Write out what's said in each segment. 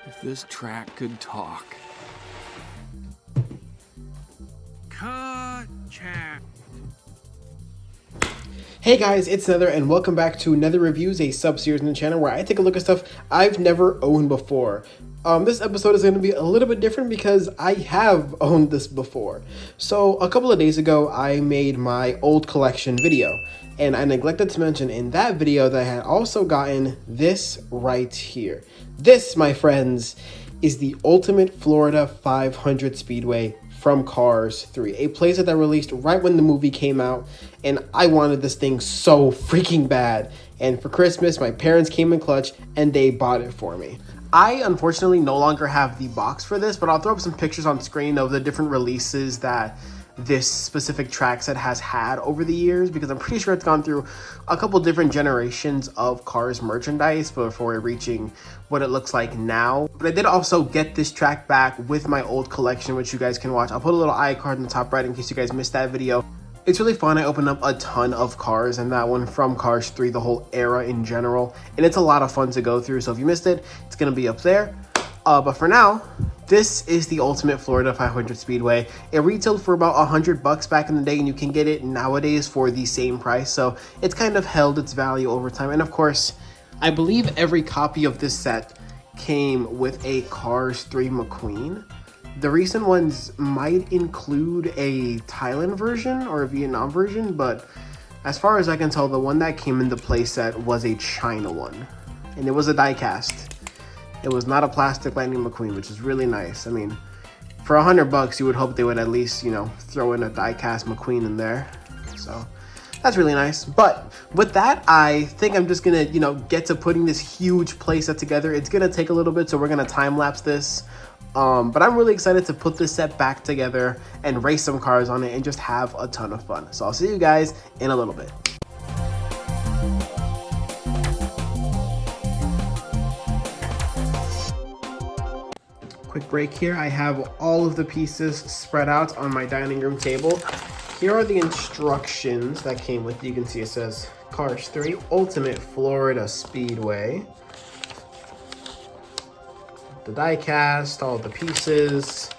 If this track could talk. Cut chat. Hey guys, it's Nether and welcome back to NetherReviews, a sub-series on the channel where I take a look at stuff I've never owned before. This episode is going to be a little bit different because I have owned this before. So a couple of days ago, I made my old collection video, and I neglected to mention in that video that I had also gotten this right here. This, my friends, is the ultimate Florida 500 Speedway from Cars 3, a playset that released right when the movie came out, and I wanted this thing so freaking bad. And for Christmas, my parents came in clutch and they bought it for me. I unfortunately no longer have the box for this, but I'll throw up some pictures on screen of the different releases that this specific track set has had over the years, because I'm pretty sure it's gone through a couple different generations of Cars merchandise before reaching what it looks like now. But I did also get this track back with my old collection, which you guys can watch. I'll put a little iCard in the top right in case you guys missed that video. It's really fun. I opened up a ton of cars, and that one from Cars 3, the whole era in general, and it's a lot of fun to go through. So if you missed it, it's gonna be up there. But for now, this is the ultimate Florida 500 Speedway. It retailed for about $100 back in the day, and you can get it nowadays for the same price. So it's kind of held its value over time. And of course, I believe every copy of this set came with a Cars 3 McQueen. The recent ones might include a Thailand version or a Vietnam version, but as far as I can tell, the one that came in the playset was a China one, and it was a diecast. It was not a plastic Lightning McQueen, which is really nice. I mean, for $100, you would hope they would at least, throw in a diecast McQueen in there. So that's really nice. But with that, I think I'm just gonna, get to putting this huge playset together. It's gonna take a little bit, so we're gonna time lapse this. But I'm really excited to put this set back together and race some cars on it and just have a ton of fun. So I'll see you guys in a little bit. Quick break here. I have all of the pieces spread out on my dining room table. Here are the instructions that came with it. You can see it says Cars 3 Ultimate Florida Speedway. The diecast, all the pieces.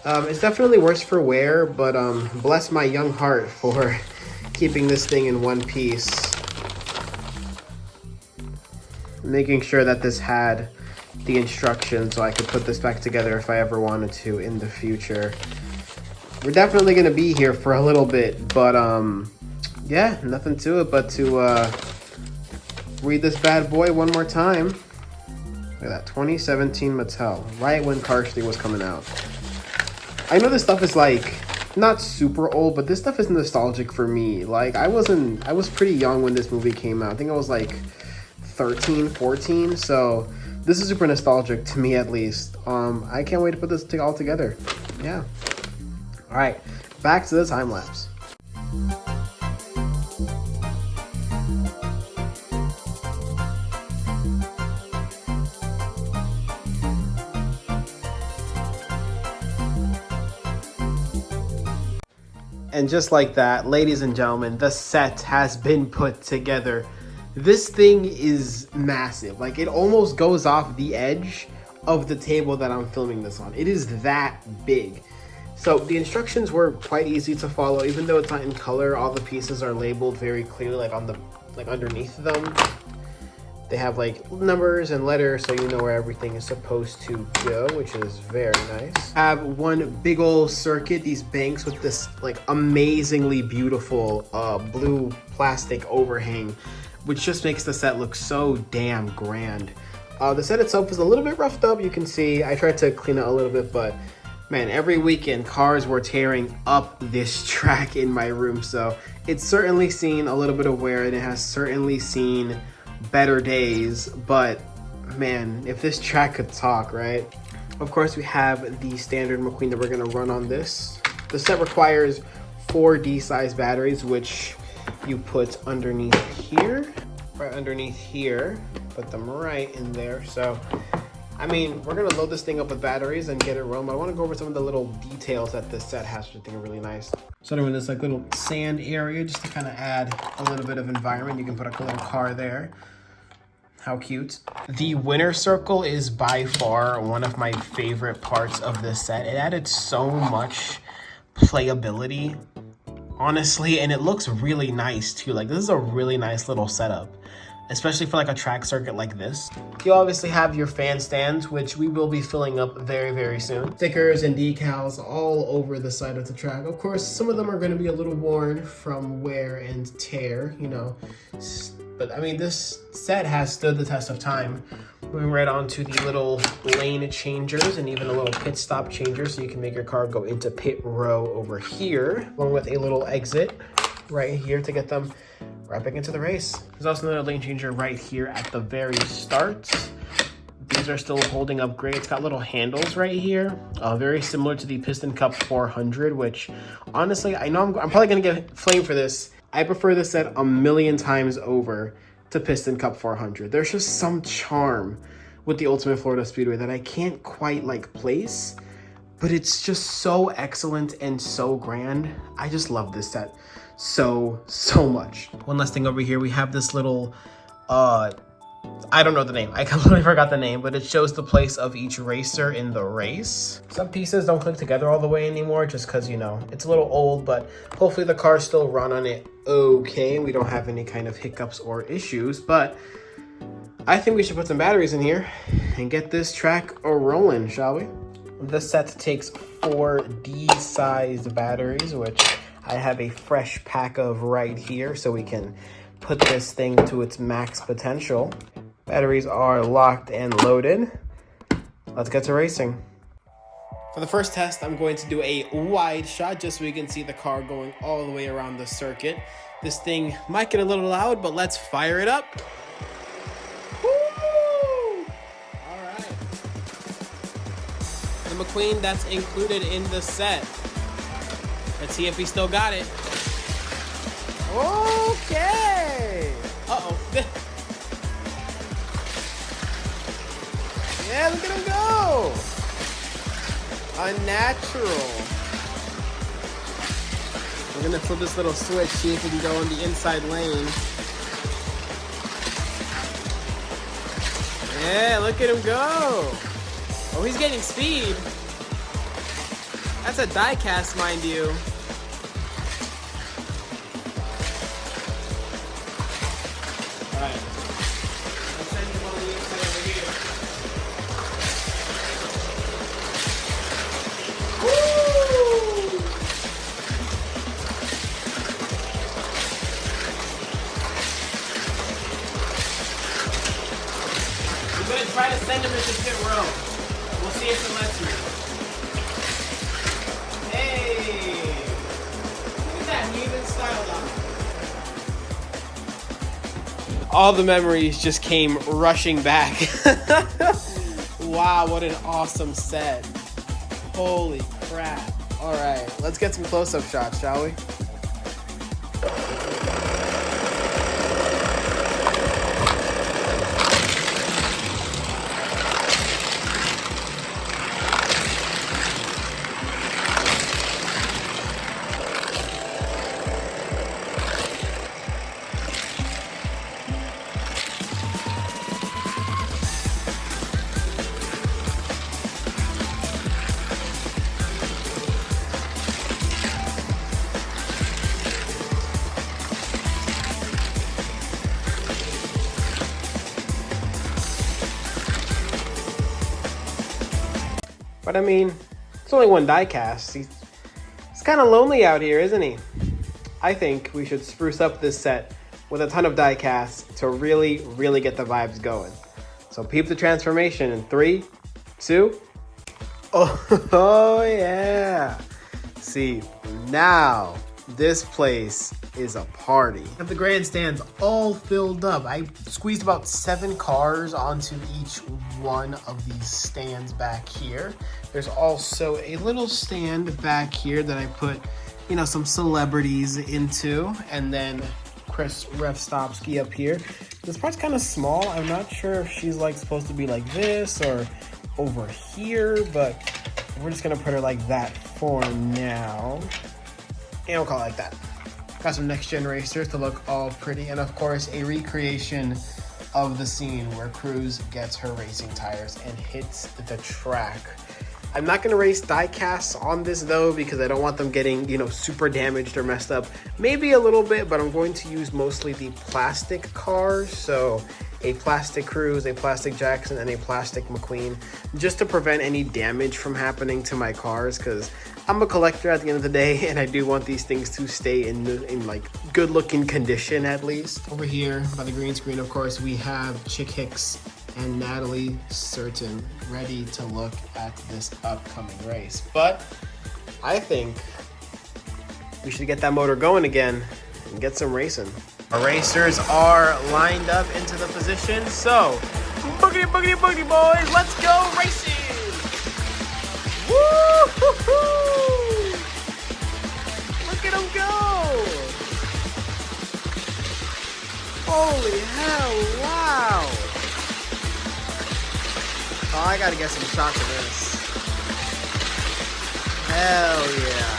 It's definitely worse for wear, but bless my young heart for keeping this thing in one piece. Making sure that this had the instructions so I could put this back together if I ever wanted to in the future. We're definitely going to be here for a little bit, but yeah, nothing to it but to read this bad boy one more time. Look at that, 2017 Mattel, right when Cars 3 was coming out. I know this stuff is like not super old, but this stuff is nostalgic for me. Like I was pretty young when this movie came out. I think I was like 13, 14. So this is super nostalgic to me, at least. I can't wait to put this all together. Yeah. All right, back to the time lapse. And just like that, ladies and gentlemen, the set has been put together. This thing is massive. Like, it almost goes off the edge of the table that I'm filming this on. It is that big. So the instructions were quite easy to follow, even though it's not in color. All the pieces are labeled very clearly, like underneath them. They have like numbers and letters, so you know where everything is supposed to go, which is very nice. I have one big old circuit, these banks with this like amazingly beautiful blue plastic overhang, which just makes the set look so damn grand. The set itself is a little bit roughed up. You can see I tried to clean it a little bit, but man, every weekend cars were tearing up this track in my room, so it's certainly seen a little bit of wear, and it has certainly seen better days. But man, if this track could talk, right? Of course, we have the standard McQueen that we're gonna run on this. The set requires 4 D-size batteries, which you put underneath here, right underneath here, put them right in there. So I mean, we're gonna load this thing up with batteries and get it rolling, but I wanna go over some of the little details that this set has, which I think are really nice. Starting with this like little sand area, just to kind of add a little bit of environment. You can put a little car there. How cute. The winner circle is by far one of my favorite parts of this set. It added so much playability, honestly, and it looks really nice too. Like, this is a really nice little setup, especially for like a track circuit like this. You obviously have your fan stands, which we will be filling up very, very soon. Stickers and decals all over the side of the track. Of course, some of them are going to be a little worn from wear and tear, you know. But I mean, this set has stood the test of time. Moving right on to the little lane changers and even a little pit stop changer, so you can make your car go into pit row over here, along with a little exit right here to get them right back into the race. There's also another lane changer right here at the very start. These are still holding up great. It's got little handles right here, very similar to the Piston Cup 400, which honestly, I know I'm probably gonna get flamed for this. I prefer this set a million times over to Piston Cup 400. There's just some charm with the Ultimate Florida Speedway that I can't quite like place, but it's just so excellent and so grand. I just love this set so much. One last thing over here, we have this little I don't know the name. I completely forgot the name, but it shows the place of each racer in the race. Some pieces don't click together all the way anymore just because, you know, it's a little old, but hopefully the cars still run on it okay. We don't have any kind of hiccups or issues, but I think we should put some batteries in here and get this track rolling, shall we? This set takes 4 D-sized batteries, which I have a fresh pack of right here so we can put this thing to its max potential. Batteries are locked and loaded. Let's get to racing. For the first test, I'm going to do a wide shot just so we can see the car going all the way around the circuit. This thing might get a little loud, but let's fire it up. Woo! All right. The McQueen that's included in the set. Let's see if he still got it. Okay. Uh-oh. Yeah, look at him go. Unnatural. We're gonna flip this little switch, see if we can go in the inside lane. Yeah, look at him go. Oh, he's getting speed. That's a diecast, mind you. Alright. Let's send him on the inside over here. Woo! We're going to try to send him into pit row. We'll see if it lets me. Hey! Look at that even style on. All the memories just came rushing back. Wow, what an awesome set. Holy crap. All right, let's get some close-up shots, shall we? But I mean, it's only one diecast. He's kind of lonely out here, isn't he? I think we should spruce up this set with a ton of diecasts to really get the vibes going. So peep the transformation in 3, 2. Oh yeah. See, now this place is a party. Have the grandstands all filled up. I squeezed about 7 cars onto each one of these stands back here. There's also a little stand back here that I put, you know, some celebrities into, and then Chris Revstovsky up here. This part's kind of small. I'm not sure if she's like supposed to be like this or over here, but we're just gonna put her like that for now. And we'll call it like that. Got some next gen racers to look all pretty, and of course a recreation of the scene where Cruz gets her racing tires and hits the track. I'm not gonna race diecasts on this though, because I don't want them getting, you know, super damaged or messed up. Maybe a little bit, but I'm going to use mostly the plastic cars. So a plastic Cruz, a plastic Jackson, and a plastic McQueen, just to prevent any damage from happening to my cars, because I'm a collector at the end of the day, and I do want these things to stay in like good looking condition at least. Over here by the green screen, of course, we have Chick Hicks and Natalie Certain ready to look at this upcoming race. But I think we should get that motor going again and get some racing. Our racers are lined up into the position, so boogity boogity boogity boys, let's go racing! Woo-hoo-hoo! Look at them go! Holy hell, wow! Oh, I gotta get some shots of this. Hell yeah.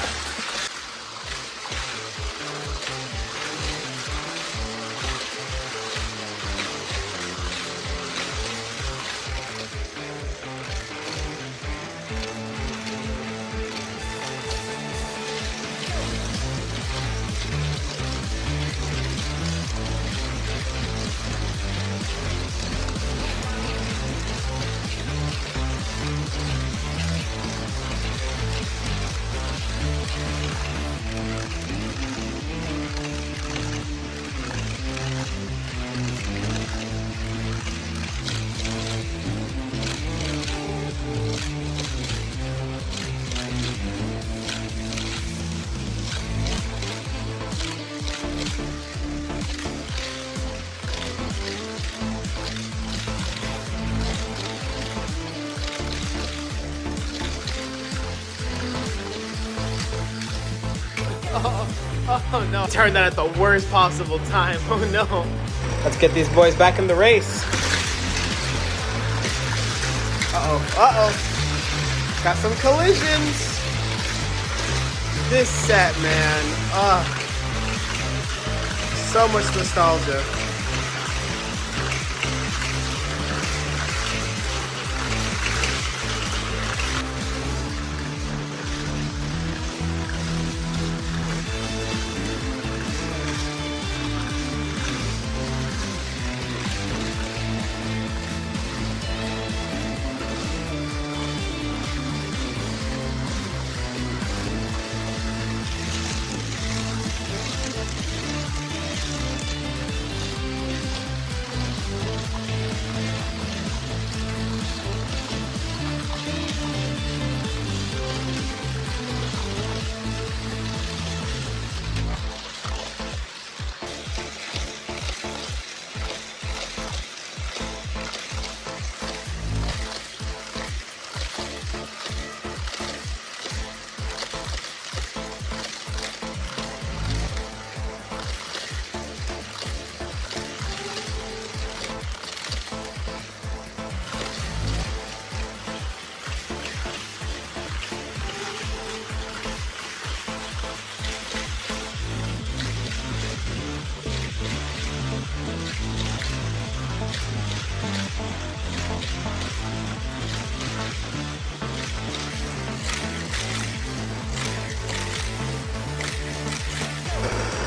Oh no, turned that at the worst possible time. Oh no. Let's get these boys back in the race. Got some collisions. This set, man. So much nostalgia.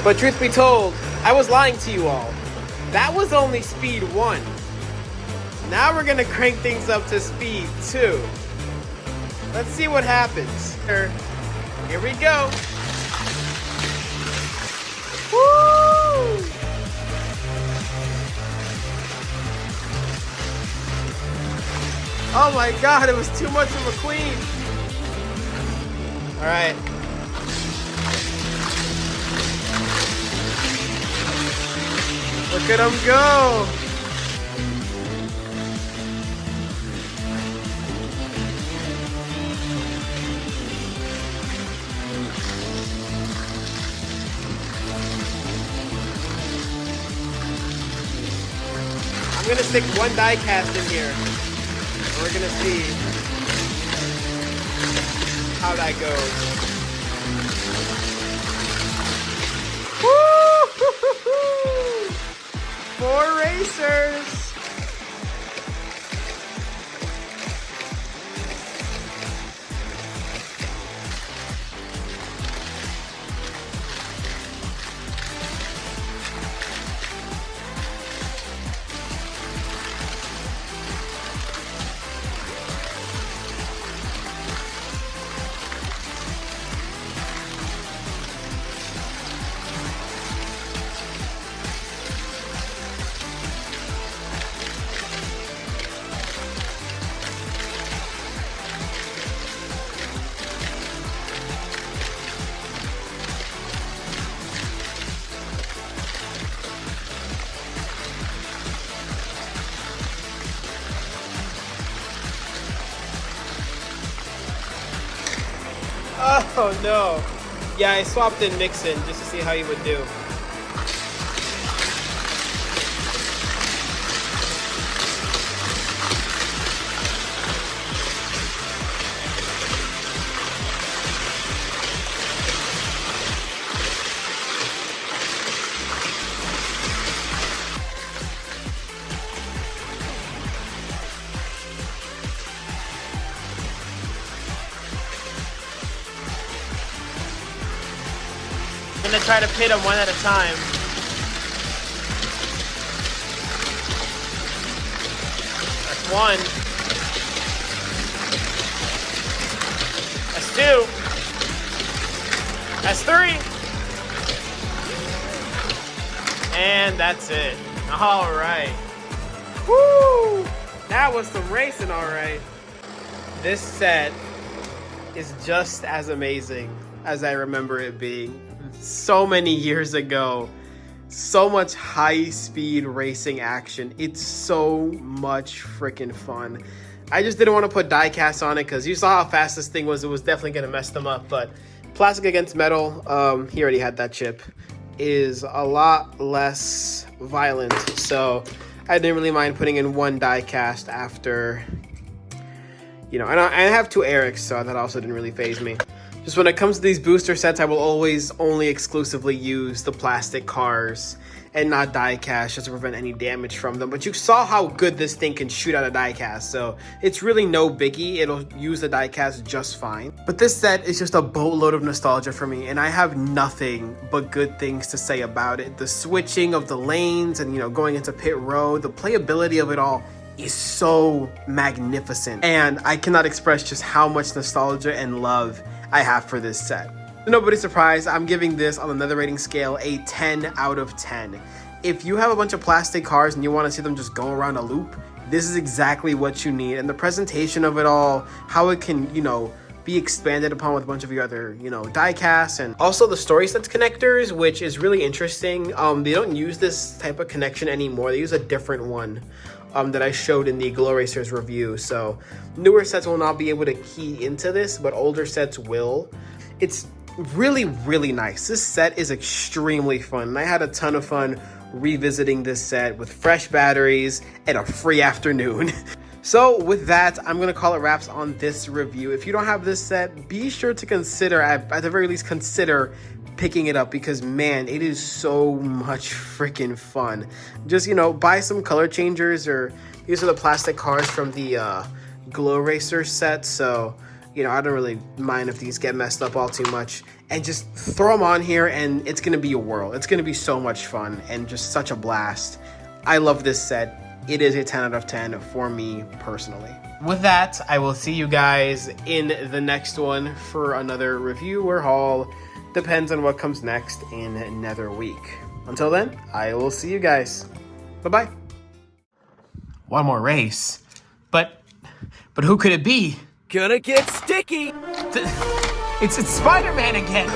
But truth be told, I was lying to you all. That was only speed 1. Now we're gonna crank things up to speed 2. Let's see what happens. Here we go. Woo! Oh my god, it was too much of a queen. All right. Look at him go! I'm gonna stick one diecast in here. And we're gonna see how that goes. more racers. Oh no. Yeah, I swapped in Nixon just to see how he would do. I'm gonna try to pit them one at a time. That's one. That's two. That's three. And that's it. All right. Woo! That was some racing, all right. This set is just as amazing as I remember it being. So many years ago, so much high-speed racing action. It's so much freaking fun. I just didn't want to put Diecasts on it because you saw how fast this thing was. It was definitely going to mess them up, but plastic against metal, he already had that chip, is a lot less violent, so I didn't really mind putting in one Diecast after, you know, and I have two Erics, so that also didn't really faze me. Just when it comes to these booster sets, I will always only exclusively use the plastic cars and not diecast just to prevent any damage from them. But you saw how good this thing can shoot out a diecast, so it's really no biggie. It'll use the diecast just fine. But this set is just a boatload of nostalgia for me, and I have nothing but good things to say about it. The switching of the lanes and, you know, going into pit road, the playability of it all is so magnificent. And I cannot express just how much nostalgia and love I have for this set. Nobody's surprised, I'm giving this on the Nether rating scale a 10 out of 10. If you have a bunch of plastic cars and you want to see them just go around a loop, this is exactly what you need. And the presentation of it all, how it can, you know, be expanded upon with a bunch of your other, you know, diecasts, and also the story sets connectors, which is really interesting. They don't use this type of connection anymore. They use a different one that I showed in the Glow Racers review. So newer sets will not be able to key into this, but older sets will. It's really, really nice. This set is extremely fun, and I had a ton of fun revisiting this set with fresh batteries and a free afternoon. So with that, I'm going to call it wraps on this review. If you don't have this set, be sure to consider, at the very least, consider picking it up, because man, it is so much freaking fun. Just, you know, buy some color changers, or these are the plastic cars from the Glow Racer set, so, you know, I don't really mind if these get messed up all too much, and just throw them on here and it's going to be a whirl. It's going to be so much fun and just such a blast. I love this set. It is a 10 out of 10 for me personally. With that, I will see you guys in the next one for another review or haul. Depends on what comes next in Nether Week. Until then, I will see you guys. Bye-bye. One more race. But who could it be? Gonna get sticky. It's Spider-Man again.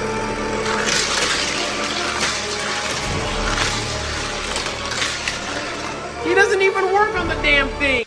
He doesn't even work on the damn thing.